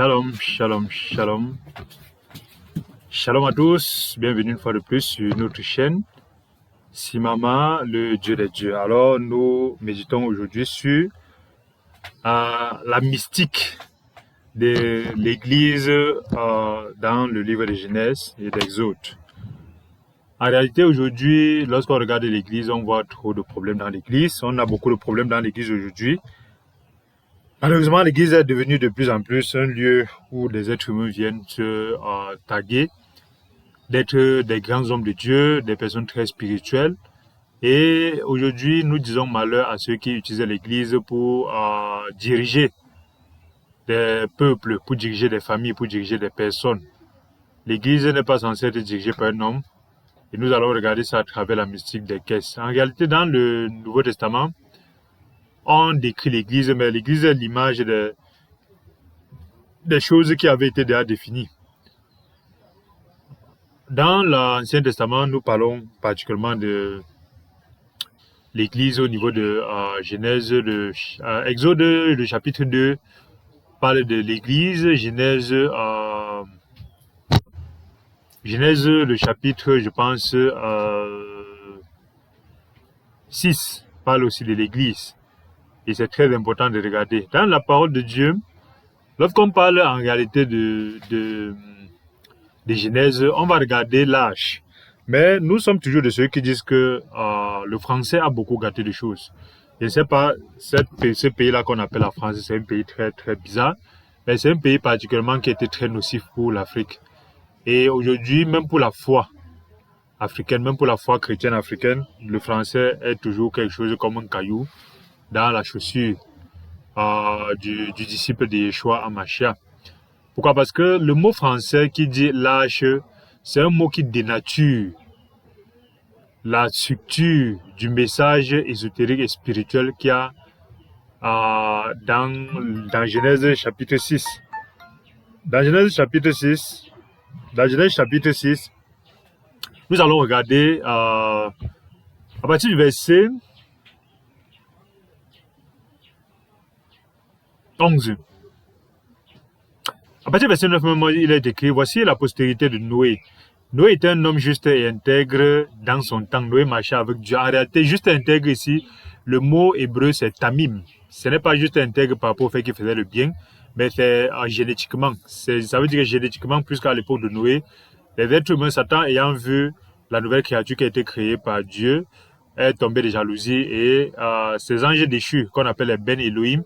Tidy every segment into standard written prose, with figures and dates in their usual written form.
Shalom, shalom, shalom. Shalom à tous, bienvenue une fois de plus sur notre chaîne Simama, le Dieu des dieux. Alors nous méditons aujourd'hui sur la mystique de l'Église dans le livre de Genèse et d'Exode. En réalité aujourd'hui, lorsqu'on regarde l'Église, on voit trop de problèmes dans l'Église. On a beaucoup de problèmes dans l'Église aujourd'hui. Malheureusement, l'Église est devenue de plus en plus un lieu où des êtres humains viennent se taguer, d'être des grands hommes de Dieu, des personnes très spirituelles. Et aujourd'hui, nous disons malheur à ceux qui utilisent l'Église pour diriger des peuples, pour diriger des familles, pour diriger des personnes. L'Église n'est pas censée être dirigée par un homme. Et nous allons regarder ça à travers la mystique des caisses. En réalité, dans le Nouveau Testament, on décrit l'Église, mais l'Église est l'image des choses qui avaient été déjà définies. Dans l'Ancien Testament, nous parlons particulièrement de l'Église au niveau de Genèse, Exode, le chapitre 2 parle de l'Église, Genèse, le chapitre, je pense, 6 parle aussi de l'Église. Et c'est très important de regarder. Dans la parole de Dieu, lorsqu'on parle en réalité de Genèse, on va regarder l'âge. Mais nous sommes toujours de ceux qui disent que le français a beaucoup gâté de choses. Je ne sais pas, ce pays-là qu'on appelle la France, c'est un pays très très bizarre. Mais c'est un pays particulièrement qui a été très nocif pour l'Afrique. Et aujourd'hui, même pour la foi africaine, même pour la foi chrétienne africaine, le français est toujours quelque chose comme un caillou dans la chaussure du disciple de Yeshua Hamashiach. Pourquoi? Parce que le mot français qui dit lâche, c'est un mot qui dénature la structure du message ésotérique et spirituel qu'il y a dans Genèse chapitre 6. Dans Genèse chapitre 6, nous allons regarder à partir du verset 11. À partir du verset 9, il est écrit: voici la postérité de Noé. Noé était un homme juste et intègre dans son temps. Noé marchait avec Dieu. En réalité, juste et intègre ici, le mot hébreu c'est tamim. Ce n'est pas juste intègre par rapport au fait qu'il faisait le bien, mais c'est génétiquement. Ça veut dire que génétiquement, plus qu'à l'époque de Noé, les êtres humains, Satan ayant vu la nouvelle créature qui a été créée par Dieu, est tombé de jalousie et ces anges déchus qu'on appelle les Ben Elohim,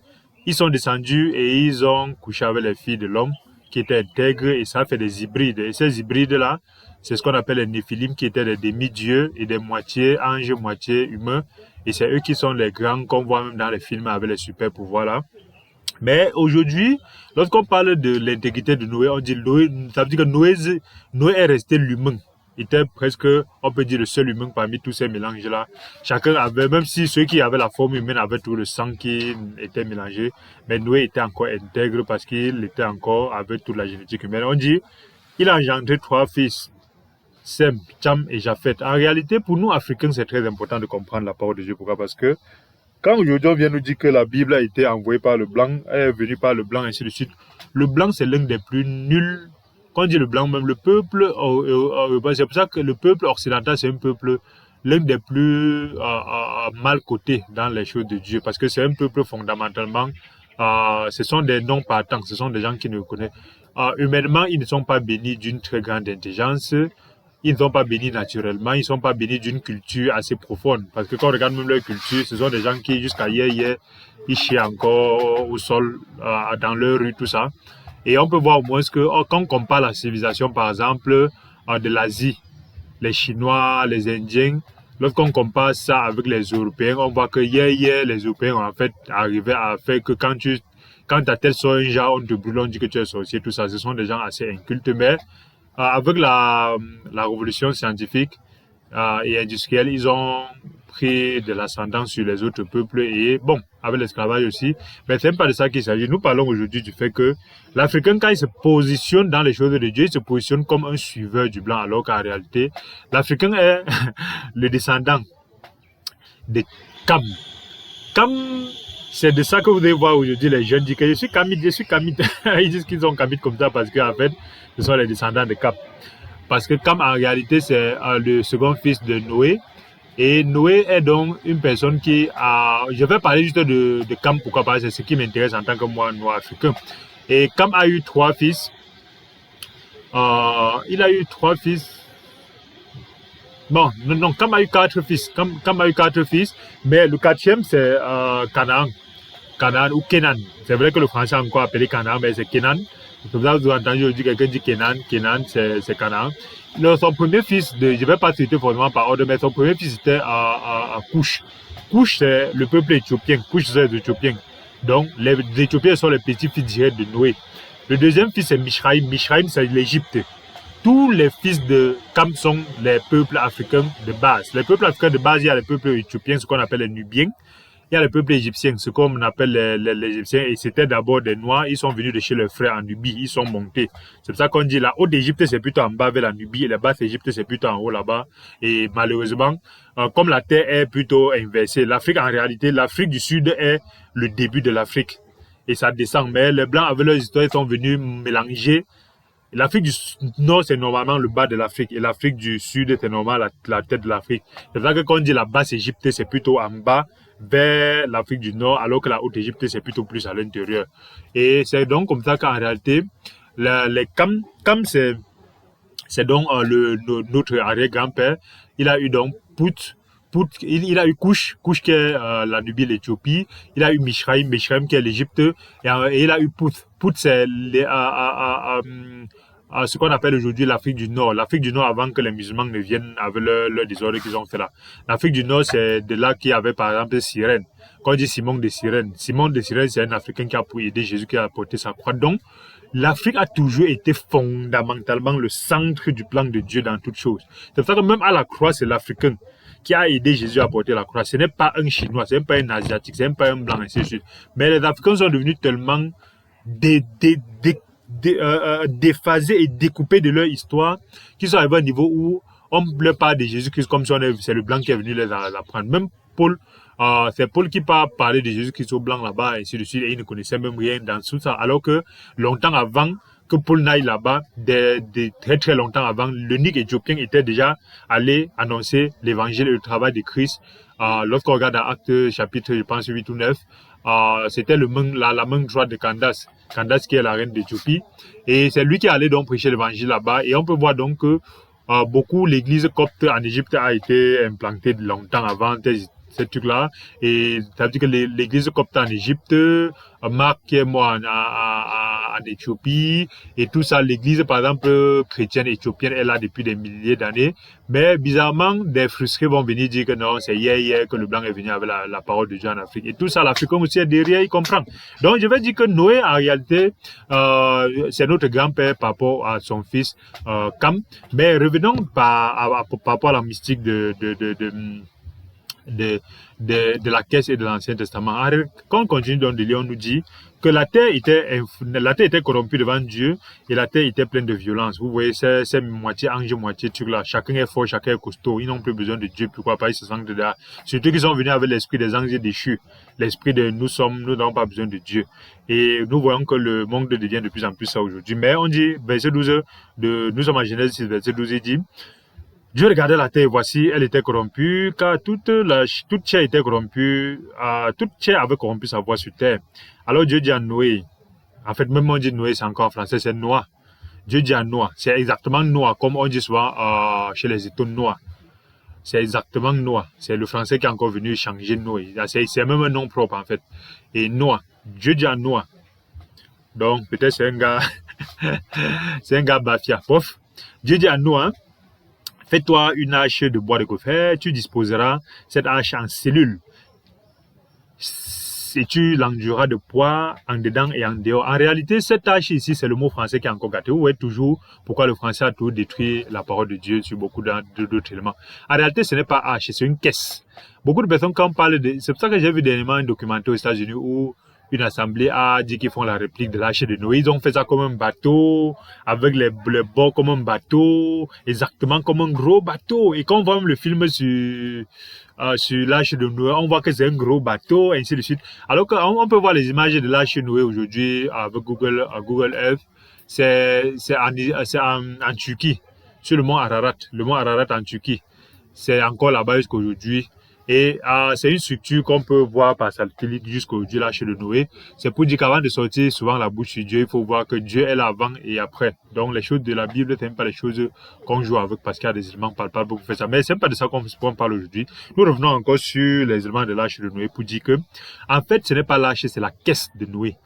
ils sont descendus et ils ont couché avec les filles de l'homme qui étaient intègres et ça fait des hybrides. Et ces hybrides-là, c'est ce qu'on appelle les Néphilim qui étaient des demi-dieux et des moitiés anges, moitié humains. Et c'est eux qui sont les grands qu'on voit même dans les films avec les super pouvoirs là. Mais aujourd'hui, lorsqu'on parle de l'intégrité de Noé, on dit Noé, ça veut dire que Noé est resté l'humain. Il était presque, on peut dire, le seul humain parmi tous ces mélanges-là. Chacun avait, même si ceux qui avaient la forme humaine avaient tout le sang qui était mélangé, mais Noé était encore intègre parce qu'il était encore avec toute la génétique humaine. On dit, il a engendré 3 fils, Sem, Cham et Japheth. En réalité, pour nous, Africains, c'est très important de comprendre la parole de Dieu. Pourquoi? Parce que quand aujourd'hui on vient nous dire que la Bible a été envoyée par le blanc, est venue par le blanc, ainsi de suite, le blanc c'est l'un des plus nuls. Quand on dit le blanc, même le peuple, c'est pour ça que le peuple occidental c'est un peuple l'un des plus mal cotés dans les choses de Dieu, parce que c'est un peuple fondamentalement, ce sont des non-partants, ce sont des gens qui ne connaissent. Humainement, ils ne sont pas bénis d'une très grande intelligence. Ils ne sont pas bénis naturellement, ils ne sont pas bénis d'une culture assez profonde. Parce que quand on regarde même leur culture, ce sont des gens qui, jusqu'à hier, ils chient encore au sol, dans leur rue, tout ça. Et on peut voir au moins que quand on compare la civilisation, par exemple, de l'Asie, les Chinois, les Indiens, lorsqu'on compare ça avec les Européens, on voit que hier, les Européens ont en fait arrivé à faire que quand tu as tel songe, on te brûle, on dit que tu es sorcier, tout ça. Ce sont des gens assez incultes, mais avec la révolution scientifique et industrielle, ils ont pris de l'ascendant sur les autres peuples et bon, avec l'esclavage aussi. Mais c'est même pas de ça qu'il s'agit. Nous parlons aujourd'hui du fait que l'Africain, quand il se positionne dans les choses de Dieu, il se positionne comme un suiveur du blanc, alors qu'en réalité, l'Africain est le descendant de Cam. Cam, C'est de ça que vous devez voir aujourd'hui les jeunes disent que je suis Kamite, je suis Kamite. Ils disent qu'ils sont Kamites comme ça parce qu'en fait, ce sont les descendants de Kam. Parce que Kam, en réalité, c'est le second fils de Noé. Et Noé est donc une personne qui a... Je vais parler juste de Kam, pourquoi pas, c'est ce qui m'intéresse en tant que moi, noir africain. Et Kam a eu 3 fils. Il a eu 3 fils. Bon, non, Kam a eu 4 fils. Kam a eu 4 fils, mais le 4e, c'est Canaan. Canaan ou Kenan. C'est vrai que le français a encore appelé Canaan, mais c'est Kenan. Comme ça, vous avez entendu aujourd'hui quelqu'un dire Kenan. Kenan, c'est Canaan. Son premier fils, je ne vais pas citer forcément par ordre, mais son premier fils était à Couche. Couche, c'est le peuple éthiopien. Couche, c'est les Éthiopiens. Donc, les Éthiopiens sont les petits-fils directs de Noé. Le deuxième fils, c'est Mishraïm. Mishraïm, c'est l'Égypte. Tous les fils de Kam sont les peuples africains de base. Les peuples africains de base, il y a les peuples éthiopiens, ce qu'on appelle les Nubiens. Il y a le peuple égyptien, ce qu'on appelle les Égyptiens, et c'était d'abord des Noirs. Ils sont venus de chez leurs frères en Nubie, ils sont montés. C'est pour ça qu'on dit la haute Égypte, c'est plutôt en bas vers la Nubie, et la basse Égypte, c'est plutôt en haut là-bas. Et malheureusement, comme la terre est plutôt inversée, l'Afrique, en réalité, l'Afrique du Sud est le début de l'Afrique. Et ça descend. Mais les Blancs, avec leurs histoires, ils sont venus mélanger. L'Afrique du Nord, c'est normalement le bas de l'Afrique. Et l'Afrique du Sud, c'est normalement la tête de l'Afrique. C'est pour ça que quand on dit la basse Égypte, c'est plutôt en bas vers l'Afrique du Nord, alors que la haute Égypte, c'est plutôt plus à l'intérieur. Et c'est donc comme ça qu'en réalité, les Kam, c'est donc notre arrière-grand-père. Il a eu donc Pout, il a eu Couche qui est la Nubie, l'Éthiopie. Il a eu Mishraïm qui est l'Égypte. Et il a eu Pout, c'est ce qu'on appelle aujourd'hui l'Afrique du Nord. L'Afrique du Nord avant que les musulmans ne viennent avec leur désordre qu'ils ont fait là. L'Afrique du Nord, c'est de là qu'il y avait par exemple Cyrène. Quand on dit Simon de Cyrène, c'est un Africain qui a pu aider Jésus, qui a apporté sa croix. Donc, l'Afrique a toujours été fondamentalement le centre du plan de Dieu dans toutes choses. C'est pour ça que même à la croix, c'est l'Africain qui a aidé Jésus à porter la croix. Ce n'est pas un Chinois, ce n'est pas un Asiatique, ce n'est pas un Blanc, ainsi de suite. Mais les Africains sont devenus tellement déphasés et découpés de leur histoire qu'ils sont arrivés à un niveau où on leur parle de Jésus-Christ comme si c'est le Blanc qui est venu les apprendre. Même Paul, c'est Paul qui parlait de Jésus-Christ au Blanc là-bas, et ainsi de suite, et il ne connaissait même rien dans tout ça. Alors que longtemps avant que Paul n'aille là-bas, très très longtemps avant, l'unique Éthiopien était déjà allé annoncer l'évangile et le travail de Christ. Lorsqu'on regarde dans Actes chapitre, je pense 8 ou 9, c'était la main droite de Candace. Candace qui est la reine d'Éthiopie. Et c'est lui qui est allé donc prêcher l'évangile là-bas. Et on peut voir donc que beaucoup, l'église copte en Égypte a été implantée longtemps avant ces trucs-là. Et ça veut dire que l'église copte en Égypte, Marc qui est mort en Éthiopie, et tout ça, l'église, par exemple, chrétienne éthiopienne est là depuis des milliers d'années. Mais bizarrement, des frustrés vont venir dire que non, c'est hier que le Blanc est venu avec la parole de Dieu en Afrique. Et tout ça, l'Africain aussi est derrière, il comprend. Donc, je vais dire que Noé, en réalité, c'est notre grand-père par rapport à son fils Kam. Mais revenons par rapport à la mystique de la caisse et de l'Ancien Testament. Quand on continue dans le livre, on nous dit que la terre était corrompue devant Dieu et la terre était pleine de violence. Vous voyez, c'est moitié ange, moitié truc là. Chacun est fort, chacun est costaud. Ils n'ont plus besoin de Dieu. Pourquoi pas? Ils se sentent dedans. Surtout qu'ils sont venus avec l'esprit des anges déchus. L'esprit de nous n'avons pas besoin de Dieu. Et nous voyons que le monde devient de plus en plus ça aujourd'hui. Mais on dit, verset 12, nous sommes en Genèse 6, verset 12, il dit, Dieu regardait la terre, voici, elle était corrompue, car toute chair était corrompue, toute chair avait corrompu sa voix sur terre. Alors Dieu dit à Noé, en fait, même on dit Noé, c'est encore en français, c'est Noah. Dieu dit à Noah, c'est exactement Noah, comme on dit souvent chez les étoiles Noah. C'est exactement Noah. C'est le français qui est encore venu changer Noé. C'est même un nom propre, en fait. Et Noah, Dieu dit à Noah. Donc, peut-être c'est un gars, c'est un gars bafia. Pof. Dieu dit à Noah, fais-toi une hache de bois de gopher, tu disposeras cette hache en cellules. Et tu l'enduras de poids en dedans et en dehors. En réalité, cette hache ici, c'est le mot français qui est encore gâté. Vous voyez toujours pourquoi le français a toujours détruit la parole de Dieu sur beaucoup d'autres éléments. En réalité, ce n'est pas hache, c'est une caisse. Beaucoup de personnes, quand on parle de... C'est pour ça que j'ai vu dernièrement un documentaire aux États-Unis où une assemblée a dit qu'ils font la réplique de l'Arche de Noé. Ils ont fait ça comme un bateau, avec les bords comme un bateau, exactement comme un gros bateau. Et quand on voit même le film sur l'Arche de Noé, on voit que c'est un gros bateau, et ainsi de suite. Alors qu'on peut voir les images de l'Arche de Noé aujourd'hui avec Google Earth. C'est en Turquie, sur le mont Ararat. Le mont Ararat en Turquie. C'est encore là-bas jusqu'aujourd'hui. Et c'est une structure qu'on peut voir par satellite jusqu'aujourd'hui, l'Arche de Noé. C'est pour dire qu'avant de sortir souvent la bouche sur Dieu, il faut voir que Dieu est là avant et après. Donc les choses de la Bible, ce n'est pas les choses qu'on joue avec parce qu'il y a des éléments palpables pour faire ça. Mais ce n'est pas de ça qu'on parle aujourd'hui. Nous revenons encore sur les éléments de l'Arche de Noé pour dire que, en fait, ce n'est pas l'Arche, c'est la caisse de Noé.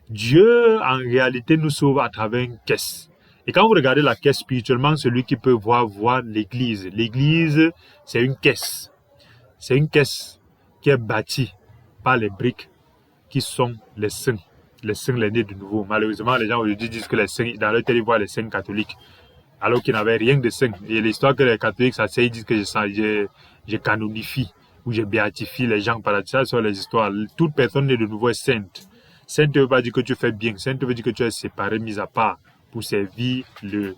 Dieu, en réalité, nous sauve à travers une caisse. Et quand vous regardez la caisse spirituellement, celui qui peut voir l'église. L'église, c'est une caisse. C'est une caisse qui est bâtie par les briques qui sont les saints. Les saints, les nés de nouveau. Malheureusement, les gens aujourd'hui disent que les saints, dans leur télé, ils voient les saints catholiques. Alors qu'ils n'avaient rien de saint. Et l'histoire que les catholiques, ça c'est, ils disent que je canonifie ou je béatifie les gens par ça, sur les histoires. Toute personne née de nouveau est sainte. Sainte ne veut pas dire que tu fais bien. Sainte veut dire que tu es séparé, mis à part pour servir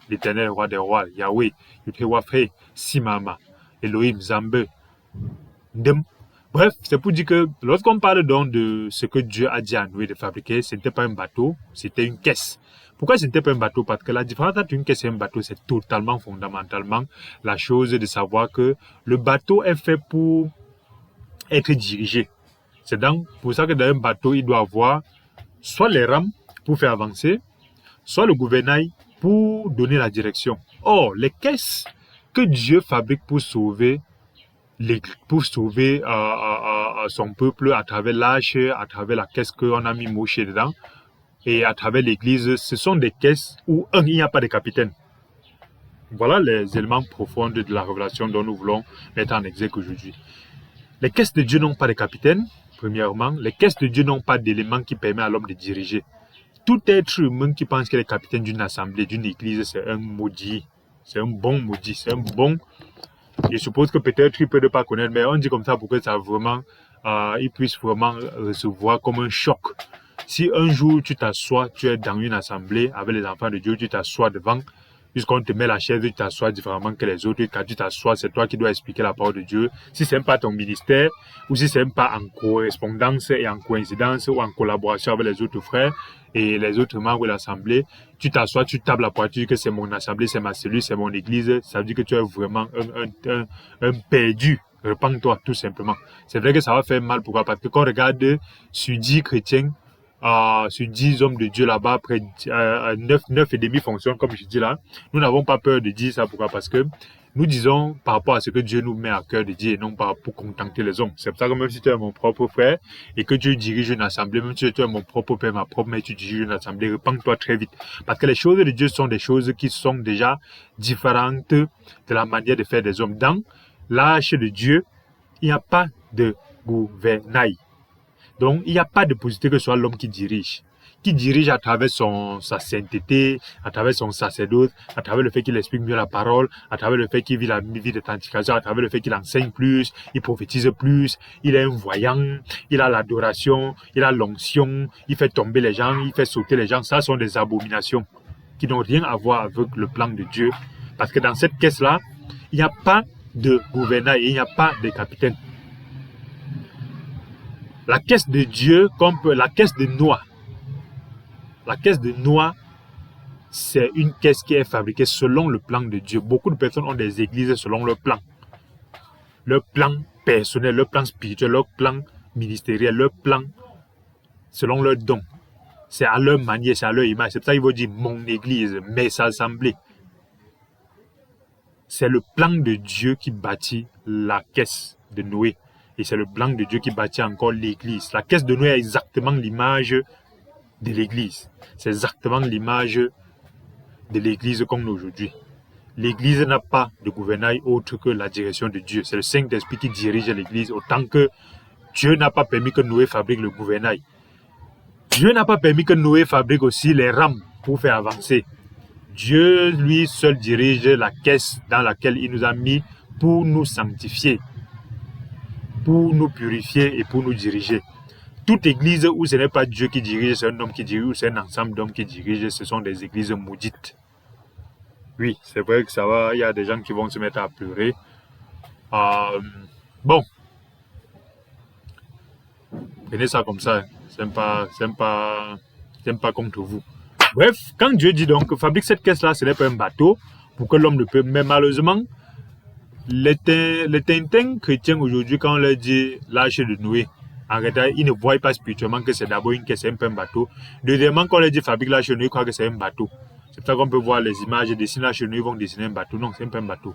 l'éternel roi des rois, Yahweh, Yutewafre, Simama, Elohim, Zambe. Bref, c'est pour dire que lorsqu'on parle donc de ce que Dieu a dit à Noé de fabriquer, ce n'était pas un bateau, c'était une caisse. Pourquoi ce n'était pas un bateau? Parce que la différence entre une caisse et un bateau, c'est totalement fondamentalement la chose de savoir que le bateau est fait pour être dirigé. C'est donc pour ça que dans un bateau, il doit avoir soit les rames pour faire avancer, soit le gouvernail pour donner la direction. Or, les caisses que Dieu fabrique pour sauver son peuple à travers l'Arche, à travers la caisse qu'on a mis Moshe dedans, et à travers l'église, ce sont des caisses où, il n'y a pas de capitaine. Voilà les éléments profonds de la révélation dont nous voulons mettre en exergue aujourd'hui. Les caisses de Dieu n'ont pas de capitaine, premièrement. Les caisses de Dieu n'ont pas d'éléments qui permettent à l'homme de diriger. Tout être humain qui pense qu'il est capitaine d'une assemblée, d'une église, c'est un maudit. C'est un bon maudit, c'est un bon... Je suppose que peut-être il peut ne pas connaître, mais on dit comme ça pour que ça vraiment, il puisse vraiment recevoir comme un choc. Si un jour tu t'assois, tu es dans une assemblée avec les enfants de Dieu, tu t'assois devant, puisqu'on te met la chaise, tu t'assois différemment que les autres. Quand tu t'assois, c'est toi qui dois expliquer la parole de Dieu. Si ce n'est pas ton ministère, ou si ce n'est pas en correspondance et en coïncidence ou en collaboration avec les autres frères et les autres membres de l'assemblée, tu t'assois, tu tapes la poitrine que c'est mon assemblée, c'est ma cellule, c'est mon église. Ça veut dire que tu es vraiment un perdu. Repends-toi, tout simplement. C'est vrai que ça va faire mal. Pourquoi? Parce que quand on regarde sur 10 chrétiens, sur 10 hommes de Dieu là-bas, après 9 et demi fonctionnent, comme je dis là. Nous n'avons pas peur de dire ça. Pourquoi? Parce que nous disons par rapport à ce que Dieu nous met à cœur de dire et non pas pour contenter les hommes. C'est pour ça que même si tu es mon propre frère et que tu diriges une assemblée, même si tu es mon propre père, ma propre mère, tu diriges une assemblée, repends-toi très vite. Parce que les choses de Dieu sont des choses qui sont déjà différentes de la manière de faire des hommes. Dans l'Arche de Dieu, il n'y a pas de gouvernail. Donc, il n'y a pas de possibilité que ce soit l'homme qui dirige à travers sa sainteté, à travers son sacerdoce, à travers le fait qu'il explique mieux la parole, à travers le fait qu'il vit la vie d'authentification, à travers le fait qu'il enseigne plus, il prophétise plus, il est un voyant, il a l'adoration, il a l'onction, il fait tomber les gens, il fait sauter les gens. Ça sont des abominations qui n'ont rien à voir avec le plan de Dieu. Parce que dans cette caisse-là, il n'y a pas de gouvernail, il n'y a pas de capitaine. La caisse de Dieu, la caisse de Noé. La caisse de Noé, c'est une caisse qui est fabriquée selon le plan de Dieu. Beaucoup de personnes ont des églises selon leur plan. Leur plan personnel, leur plan spirituel, leur plan ministériel, leur plan selon leur don. C'est à leur manière, c'est à leur image. C'est pour ça qu'ils vont dire mon église, mes assemblées. C'est le plan de Dieu qui bâtit la caisse de Noé. Et c'est le plan de Dieu qui bâtit encore l'église. La caisse de Noé est exactement l'image de l'église. C'est exactement l'image de l'église comme aujourd'hui. L'église n'a pas de gouvernail autre que la direction de Dieu. C'est le Saint-Esprit qui dirige l'église autant que Dieu n'a pas permis que Noé fabrique le gouvernail. Dieu n'a pas permis que Noé fabrique aussi les rames pour faire avancer. Dieu, lui seul, dirige la caisse dans laquelle il nous a mis pour nous sanctifier, pour nous purifier et pour nous diriger. toute église où ce n'est pas Dieu qui dirige, c'est un homme qui dirige, ou c'est un ensemble d'hommes qui dirigent, ce sont des églises maudites. Oui, c'est vrai que ça va, il y a des gens qui vont se mettre à pleurer. Bon, prenez ça comme ça, c'est pas contre vous. Bref, quand Dieu dit donc, fabrique cette caisse-là, ce n'est pas un bateau, pour que l'homme ne peut, mais malheureusement, les Tintins chrétiens aujourd'hui, quand on leur dit l'arche de Noé, en réalité, ils ne voient pas spirituellement que c'est d'abord une caisse, c'est un peu un bateau. Deuxièmement, quand on leur dit fabrique l'arche de Noé, ils croient que c'est un bateau. C'est pour ça qu'on peut voir les images, dessiner l'arche de Noé, ils vont dessiner un bateau. Non, c'est un peu un bateau.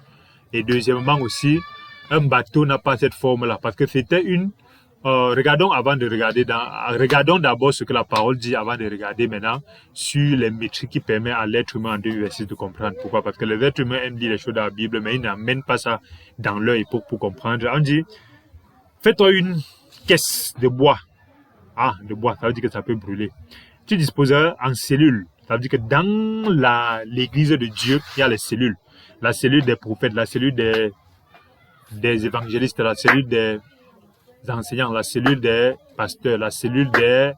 Et deuxièmement aussi, un bateau n'a pas cette forme-là, parce que c'était une... regardons d'abord ce que la parole dit avant de regarder maintenant sur les métriques qui permettent à l'être humain en 2 de comprendre. Pourquoi? Parce que les êtres humains aiment lire les choses dans la Bible, mais ils n'amènent pas ça dans leur époque pour comprendre. On dit, fais-toi une caisse de bois. Ah, de bois, ça veut dire que ça peut brûler. Tu disposeras en cellules. Ça veut dire que dans l'église de Dieu, il y a les cellules. La cellule des prophètes, la cellule des évangélistes, la cellule des enseignants, la cellule des pasteurs, la cellule des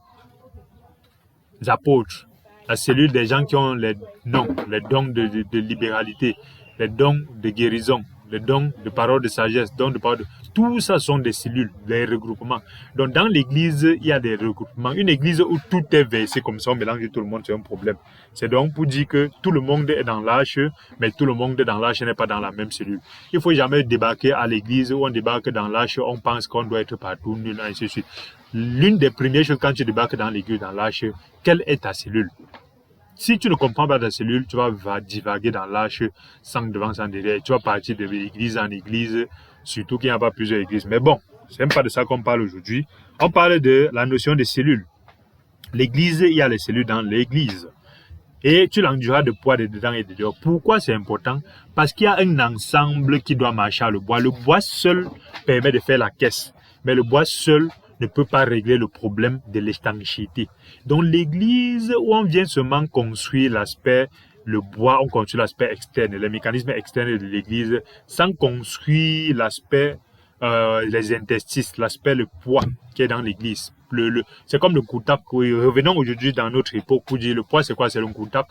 apôtres, la cellule des gens qui ont les dons de libéralité, les dons de guérison, les dons de parole de sagesse, dons de parole de... Tout ça sont des cellules, des regroupements. Donc dans l'église, il y a des regroupements. Une église où tout est versé comme ça, on mélange tout le monde, c'est un problème. C'est donc pour dire que tout le monde est dans l'arche, mais tout le monde dans l'arche n'est pas dans la même cellule. Il ne faut jamais débarquer à l'église où on débarque dans l'arche, on pense qu'on doit être partout, nul, ainsi de suite. L'une des premières choses quand tu débarques dans l'église, dans l'arche, quelle est ta cellule? Si tu ne comprends pas ta cellule, tu vas divaguer dans l'arche sans devant, sans derrière. Tu vas partir de l'église en église, surtout qu'il n'y a pas plusieurs églises. Mais bon, c'est même pas de ça qu'on parle aujourd'hui. On parle de la notion de cellules. L'église, il y a les cellules dans l'église. Et tu l'enduras de poids de dedans et de dehors. Pourquoi c'est important? Parce qu'il y a un ensemble qui doit marcher à le bois. Le bois seul permet de faire la caisse. Mais le bois seul ne peut pas régler le problème de l'étanchéité. Donc l'église où on vient seulement construire l'aspect, le bois, on construit l'aspect externe, les mécanismes externes de l'église, sans construire l'aspect, les interstices, l'aspect, le poids qui est dans l'église. C'est comme le koutak. Revenons aujourd'hui dans notre époque pour dire le poids c'est quoi? C'est le koutak.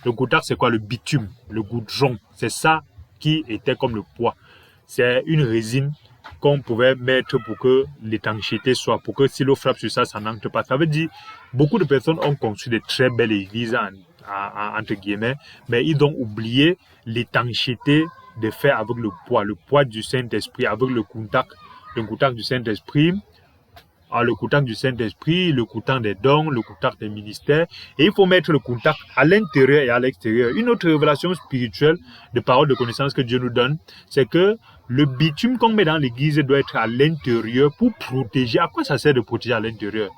Le koutak c'est quoi? Le bitume, le goudron. C'est ça qui était comme le poids. C'est une résine qu'on pouvait mettre pour que l'étanchéité soit, pour que si l'eau frappe sur ça, ça n'entre pas. Ça veut dire, beaucoup de personnes ont construit de très belles églises, entre guillemets, mais ils ont oublié l'étanchéité de faire avec le poids du Saint-Esprit, avec le contact du Saint-Esprit, le contact du Saint-Esprit, le contact des dons, le contact des ministères. Et il faut mettre le contact à l'intérieur et à l'extérieur. Une autre révélation spirituelle de parole de connaissance que Dieu nous donne, c'est que le bitume qu'on met dans l'église doit être à l'intérieur pour protéger. À quoi ça sert de protéger à l'intérieur?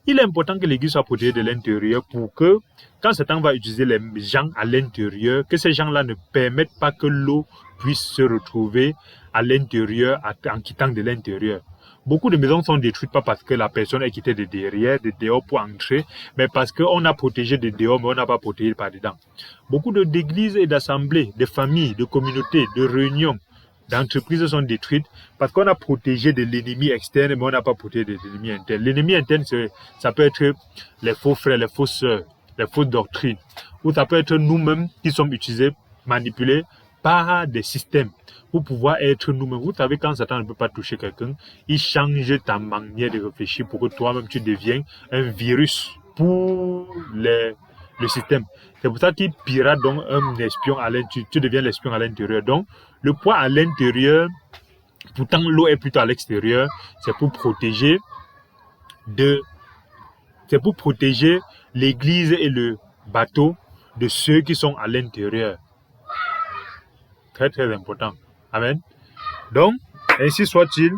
Il est important que l'église soit protégée de l'intérieur pour que, quand Satan va utiliser les gens à l'intérieur, que ces gens-là ne permettent pas que l'eau puisse se retrouver à l'intérieur en quittant de l'intérieur. Beaucoup de maisons sont détruites pas parce que la personne est quittée de derrière, de dehors pour entrer, mais parce qu'on a protégé de dehors, mais on n'a pas protégé par dedans. Beaucoup d'églises et d'assemblées, de familles, de communautés, de réunions, d'entreprises sont détruites parce qu'on a protégé de l'ennemi externe, mais on n'a pas protégé de l'ennemi interne. L'ennemi interne, ça peut être les faux frères, les fausses sœurs, les fausses doctrines, ou ça peut être nous-mêmes qui sommes utilisés, manipulés par des systèmes pour pouvoir être nous-mêmes. Vous savez, quand Satan ne peut pas toucher quelqu'un, il change ta manière de réfléchir pour que toi-même tu deviennes un virus pour le système. C'est pour ça qu'il pirate donc un espion à l'intérieur. Tu deviens l'espion à l'intérieur. Donc, le poids à l'intérieur, pourtant l'eau est plutôt à l'extérieur, c'est pour protéger l'église et le bateau de ceux qui sont à l'intérieur. Très très important. Amen. Donc, ainsi soit-il.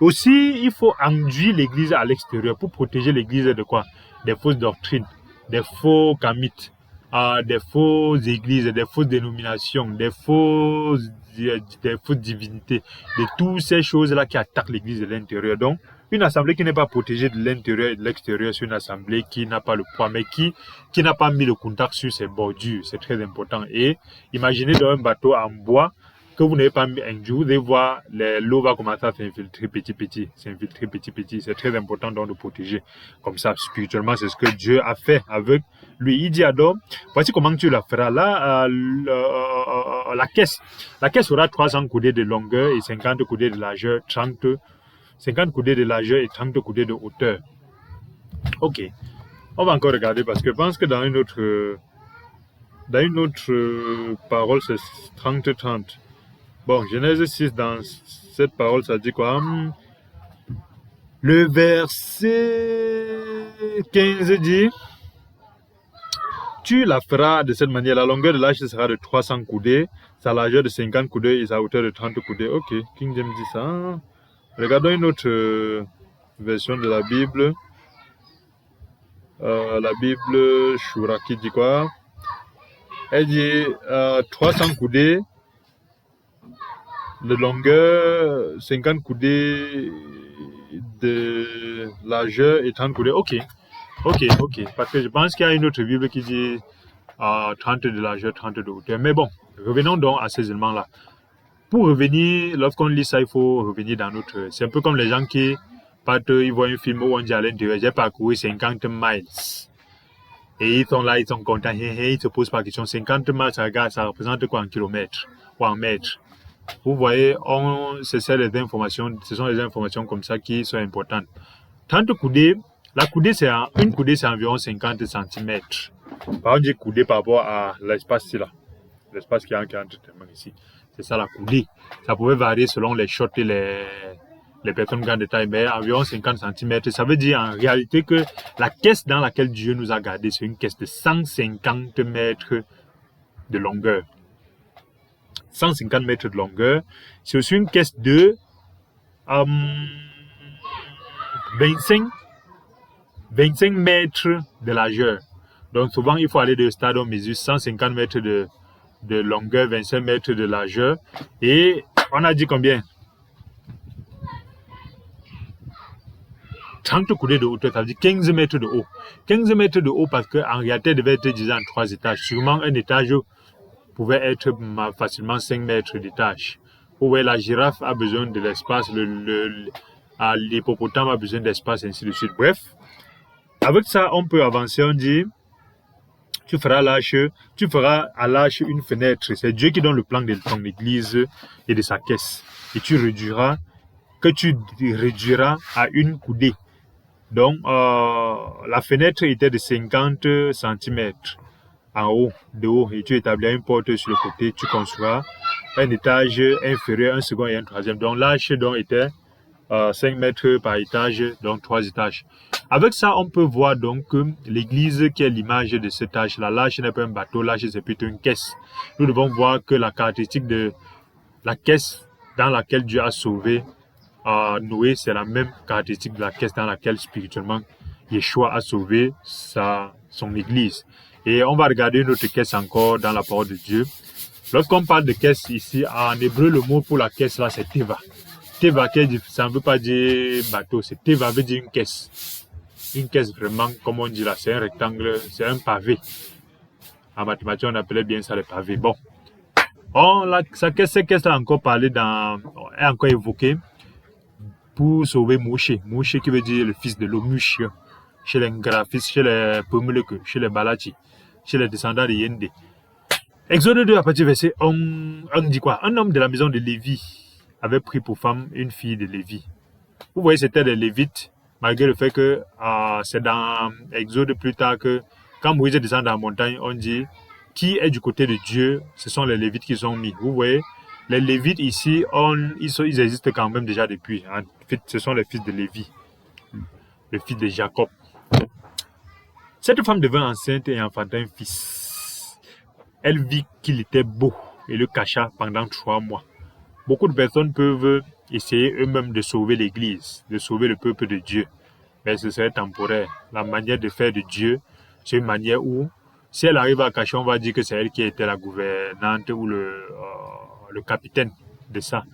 Aussi, il faut enduire l'église à l'extérieur pour protéger l'église de quoi? Des fausses doctrines, des faux kamites, des fausses églises, des fausses dénominations, des fausses divinités, de toutes ces choses-là qui attaquent l'église de l'intérieur. Donc, une assemblée qui n'est pas protégée de l'intérieur et de l'extérieur, c'est une assemblée qui n'a pas le poids, mais qui n'a pas mis le contact sur ses bordures. C'est très important. Et imaginez dans un bateau en bois, que vous n'avez pas mis un jour, vous allez voir, l'eau va commencer à s'infiltrer petit, petit. S'infiltrer petit, petit. C'est très important donc de protéger. Comme ça, spirituellement, c'est ce que Dieu a fait avec lui. Il dit à Adam, voici comment tu la feras. Là, la caisse aura 300 coudées de longueur et 50 coudées de largeur, 50 coudées de largeur et 30 coudées de hauteur. Ok. On va encore regarder parce que je pense que dans une autre parole, c'est 30-30. Bon, Genèse 6, dans cette parole, ça dit quoi? Le verset 15 dit, tu la feras de cette manière. La longueur de l'arche sera de 300 coudées, sa largeur de 50 coudées et sa hauteur de 30 coudées. Ok, King James dit ça. Regardons une autre version de la Bible. La Bible Shuraki dit quoi? Elle dit 300 coudées de longueur, 50 coudées de largeur et 30 coudées. Ok. Parce que je pense qu'il y a une autre Bible qui dit 30 de largeur, 30 de hauteur. Mais bon, revenons donc à ces éléments-là. Pour revenir, lorsqu'on lit ça, il faut revenir dans notre... C'est un peu comme les gens qui partent, ils voient un film où on dit à l'intérieur, j'ai parcouru 50 miles. Et ils sont là, ils sont contents, ils se posent pas la question. 50 miles, ça représente quoi en kilomètres ou en mètres? Vous voyez, ce sont des informations comme ça qui sont importantes. 30 coudées, une coudée, c'est environ 50 cm. Par contre, j'ai coudée par rapport à l'espace là. L'espace qui est entre tes mains ici. C'est ça la coudée. Ça pouvait varier selon les shots et les personnes grandes de taille, mais environ 50 cm. Ça veut dire en réalité que la caisse dans laquelle Dieu nous a gardés, c'est une caisse de 150 mètres de longueur. 150 mètres de longueur. C'est aussi une caisse de 25 mètres de largeur. Donc souvent, il faut aller de stade, on mesure 150 mètres de longueur, 25 mètres de largeur. Et on a dit combien? 30 coudées de hauteur, ça veut dire 15 mètres de haut. 15 mètres de haut parce qu'en réalité, elle devait être divisée en 3 étages. Sûrement, un étage pouvait être facilement 5 mètres d'étage. Vous voyez, la girafe a besoin de l'espace, l'hippopotame a besoin d'espace, ainsi de suite. Bref, avec ça, on peut avancer, on dit, tu feras à l'arche une fenêtre. C'est Dieu qui donne le plan de ton église et de sa caisse. Et tu réduiras à une coudée. Donc, la fenêtre était de 50 cm en haut, de haut, et tu établiras une porte sur le côté. Tu construiras un étage inférieur, un second et un troisième. Donc, l'arche était 5 mètres par étage, donc 3 étages. Avec ça, on peut voir donc que l'église qui est l'image de cette arche-là, l'arche n'est pas un bateau, l'arche c'est plutôt une caisse. Nous devons voir que la caractéristique de la caisse dans laquelle Dieu a sauvé Noé, c'est la même caractéristique de la caisse dans laquelle spirituellement Yeshua a sauvé son église. Et on va regarder une autre caisse encore dans la parole de Dieu. Lorsqu'on parle de caisse ici, en hébreu, le mot pour la caisse là, c'est teva. Teva, ça ne veut pas dire bateau, c'est teva veut dire une caisse. Une caisse vraiment, comme on dit là, c'est un rectangle, c'est un pavé. En mathématiques, on appelait bien ça le pavé. Bon. Cette caisse-là a encore parlé est encore évoquée pour sauver Moshe. Moshe qui veut dire le fils de l'Omush. Chez les graphistes, chez les Pomuleke, chez les Balachi, chez les descendants de Yende. Exode 2, à partir du verset 1, on dit quoi? Un homme de la maison de Lévi avait pris pour femme une fille de Lévi. Vous voyez, c'était des Lévites, malgré le fait que c'est dans Exode plus tard que quand Moïse descend dans la montagne, on dit qui est du côté de Dieu, ce sont les Lévites qui sont mis. Vous voyez, les Lévites ici, ils existent quand même déjà depuis. En fait, ce sont les fils de Lévi, le fils de Jacob. Cette femme devint enceinte et enfanta un fils. Elle vit qu'il était beau et le cacha pendant 3 mois. Beaucoup de personnes peuvent essayer eux-mêmes de sauver l'Église, de sauver le peuple de Dieu. Mais ce serait temporaire. La manière de faire de Dieu, c'est une manière où, si elle arrive à cacher, on va dire que c'est elle qui était la gouvernante ou le capitaine de ça.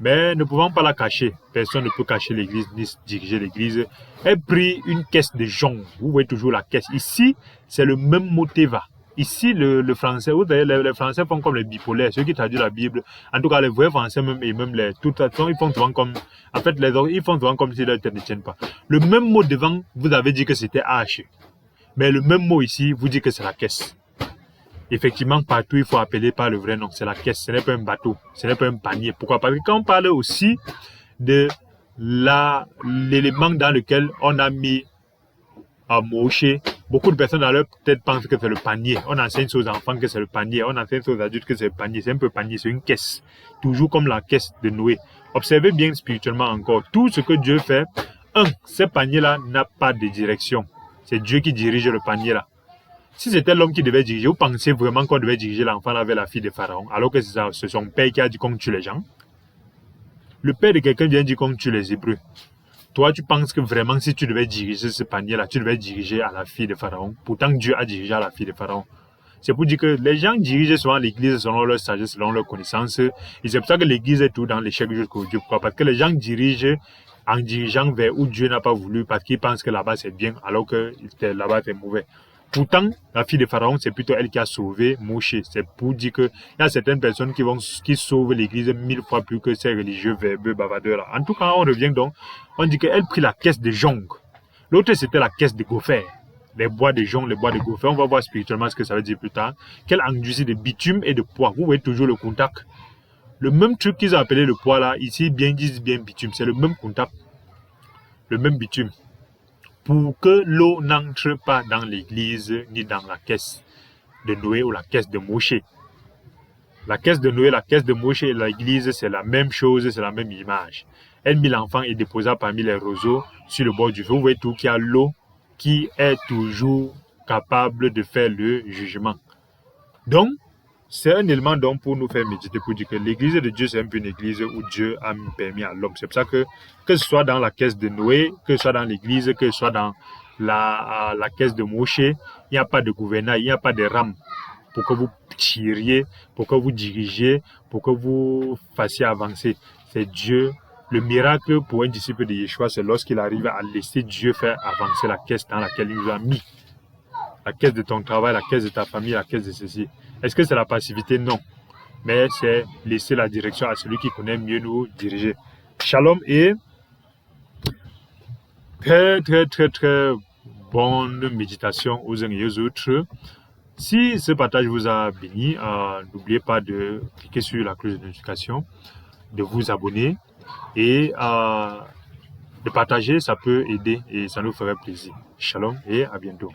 Mais ne pouvant pas la cacher, personne ne peut cacher l'église ni diriger l'église. Elle prit une caisse de jonc. Vous voyez toujours la caisse. Ici, c'est le même mot teva. Ici, le français, vous voyez, les Français font comme les bipolaires, ceux qui traduisent la Bible. En tout cas, les vrais Français même, et même les tout ils font souvent comme, en fait, ils font souvent comme si leur tête ne tienne pas. Le même mot devant, vous avez dit que c'était H. Mais le même mot ici, vous dit que c'est la caisse. Effectivement, partout, il faut appeler par le vrai nom. C'est la caisse, ce n'est pas un bateau, ce n'est pas un panier. Pourquoi? Parce que quand on parle aussi de l'élément dans lequel on a mis à mocher, beaucoup de personnes dans leur tête pensent que c'est le panier. On enseigne aux enfants que c'est le panier, on enseigne aux adultes que c'est le panier. C'est un peu panier, c'est une caisse. Toujours comme la caisse de Noé. Observez bien spirituellement encore. Tout ce que Dieu fait, ce panier-là n'a pas de direction. C'est Dieu qui dirige le panier-là. Si c'était l'homme qui devait diriger, vous pensez vraiment qu'on devait diriger l'enfant avec la fille de Pharaon, alors que c'est son père qui a dit qu'on tue les gens? Le père de quelqu'un vient dire qu'on tue les Hébreux. Toi, tu penses que vraiment, si tu devais diriger ce panier-là, tu devais diriger à la fille de Pharaon. Pourtant, Dieu a dirigé à la fille de Pharaon. C'est pour dire que les gens dirigent souvent l'église selon leur sagesse, selon leur connaissance. Et c'est pour ça que l'église est tout dans l'échec jusqu'au Dieu. Pourquoi? Parce que les gens dirigent en dirigeant vers où Dieu n'a pas voulu, parce qu'ils pensent que là-bas c'est bien, alors que là-bas c'est mauvais. Pourtant, la fille de Pharaon, c'est plutôt elle qui a sauvé Moshe. C'est pour dire qu'il y a certaines personnes qui sauvent l'église 1000 fois plus que ces religieux verbeux bavardeurs-là. En tout cas, on revient donc, on dit qu'elle prit la caisse de jonc. L'autre, c'était la caisse de gopher. Les bois de jonc, les bois de gopher. On va voir spirituellement ce que ça veut dire plus tard. Qu'elle enduisit de bitume et de poids. Vous voyez toujours le contact. Le même truc qu'ils ont appelé le poids là, ici, bien disent bien bitume. C'est le même contact. Le même bitume. Pour que l'eau n'entre pas dans l'église ni dans la caisse de Noé ou la caisse de Moshe. La caisse de Noé, la caisse de Moshe et l'église, c'est la même chose, c'est la même image. Elle mit l'enfant et déposa parmi les roseaux sur le bord du feu. Vous voyez tout qu'il y a l'eau qui est toujours capable de faire le jugement. Donc, c'est un élément donc pour nous faire méditer, pour dire que l'église de Dieu, c'est un peu une église où Dieu a permis à l'homme. C'est pour ça que ce soit dans la caisse de Noé, que ce soit dans l'église, que ce soit dans la caisse de Moshe, il n'y a pas de gouvernail, il n'y a pas de rame pour que vous tiriez, pour que vous dirigiez, pour que vous fassiez avancer. C'est Dieu. Le miracle pour un disciple de Yeshua, c'est lorsqu'il arrive à laisser Dieu faire avancer la caisse dans laquelle il nous a mis. La caisse de ton travail, la caisse de ta famille, la caisse de ceci. Est-ce que c'est la passivité? Non. Mais c'est laisser la direction à celui qui connaît mieux nous diriger. Shalom et très bonne méditation aux uns et aux autres. Si ce partage vous a béni, n'oubliez pas de cliquer sur la cloche de notification, de vous abonner et de partager, ça peut aider et ça nous ferait plaisir. Shalom et à bientôt.